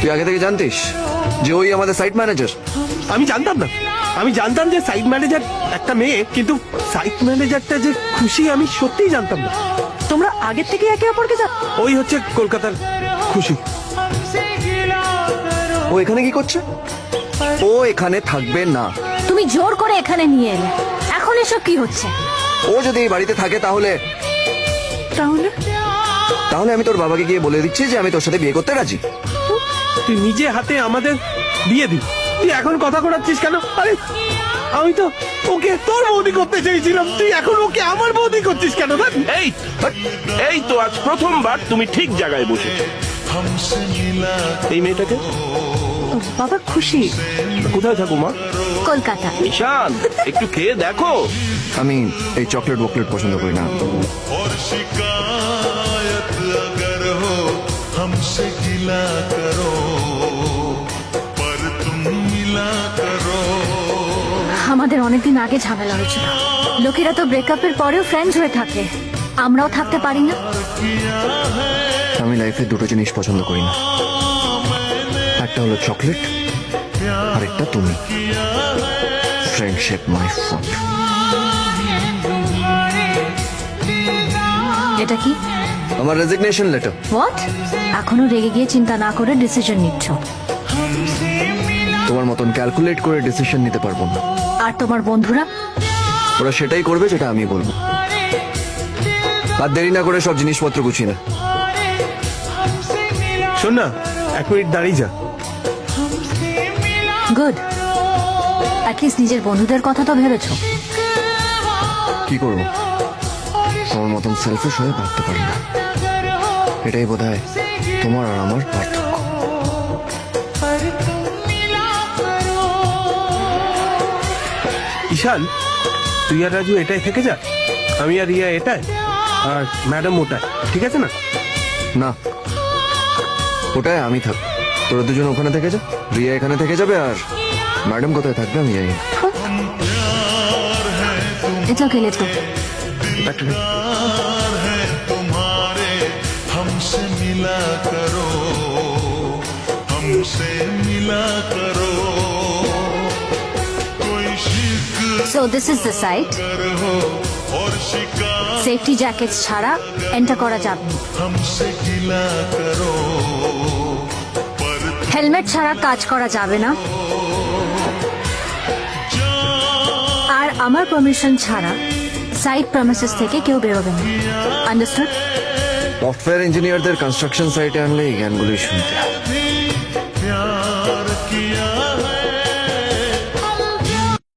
তুই আগে থেকে জানতিস যে ওই আমাদের সাইট ম্যানেজার? আমি জানতাম না। আমি জানতাম যে সাইট ম্যানেজার একটা মেয়ে, কিন্তু সাইট ম্যানেজারটা যে খুশি আমি সত্যিই জানতাম না। তোমরা আগের থেকে একে অপরকে ওই হচ্ছে কলকাতার খুশি। ও এখানে কি করছে? ও এখানে থাকবে না। তুমি জোর করে এখানে নিয়ে এলে, এখন এসব কি হচ্ছে? ও যদি এই বাড়িতে থাকে তাহলে তাহলে তাহলে আমি তোর বাবাকে গিয়ে বলে দিচ্ছি যে আমি তোর সাথে বিয়ে করতে রাজি। তুই নিজে হাতে আমাদের বিয়ে দিবি, তুই এখন কথা করাচ্ছিস কেন? আরে আমি তো ওকে তোর বৌদি করতে চেয়েছিলাম, তুই এখন ওকে আমার বৌদি করছিস কেন? এই এই তো আজ প্রথমবার তুমি ঠিক জায়গায় বসেছো। এই মেয়েটাকে বাবা খুশি কোথায় থাকো মা? কলকাতা। ঈশান একটু খেয়ে দেখো। আমি এই চকলেট বকলেট পছন্দ করি না। और शिकायत अगर हो हमसे गिला करो पर तुम मिला करो। আমাদের অনেকদিন আগে ঝামেলা হয়েছিল। লোকেরা তো ব্রেকআপের পরেও ফ্রেন্ডস হয়ে থাকে, আমরাও থাকতে পারি না? আমি লাইফে দুটো জিনিস পছন্দ করি না, একটা হলো চকলেট আর একটা তুমি। Friendship my friend. এটা কি? আমার রেজিগনেশন লেটার। হোয়াট? এখনো রেগে গিয়ে চিন্তা না করে ডিসিশন নিচ্ছ? তোমার মতন ক্যালকুলেট করে ডিসিশন নিতে পারবো না। আর তোমার বন্ধুরা? ওরা সেটাই করবে যেটা আমি বলবো। আর দেরি না করে সব জিনিসপত্র গুছিয়ে না। শোন না, 1 মিনিট দাঁড়িয়ে যা। গুড, অ্যাটলিস্ট নিজের বন্ধুদের কথা তো ভেবেছো। কি করবো, তোমার মতন সেলফিশ হয়ে ভাবতে পারি না। এটাই বোধহয় তোমার আর আমার পার্থক্য। ঈশান, তুই আর রাজু এটাই থেকে যা, আমি আর রিয়া এটাই, আর ম্যাডাম ওটাই, ঠিক আছে না? না, ওটাই আমি থাক। তোরা দুজন ওখানে থেকে যা, রিয়া এখানে থেকে যাবে, আর ম্যাডাম কোথায় থাকবে আমি জানি না। It's okay, let's go. प्यार है तुम्हारे हमसे मिला करो हमसे मिला करो कोई शिक so this is the site. हो और शिकायत সেফটি জ্যাকেটস ছাড়া এন্টার করা যাবে না। हमसे गिला करो पर হেলমেট ছাড়া কাজ করা যাবে না, আর আমার পারমিশন ছাড়া সাইট প্রেমিসেস থেকে কেউ বেরোবে না। আন্ডারস্টুড? সফটওয়্যার ইঞ্জিনিয়ারদের কনস্ট্রাকশন সাইটে আনলে এই জ্ঞানগুলোই শুনতে হয়। प्यार किया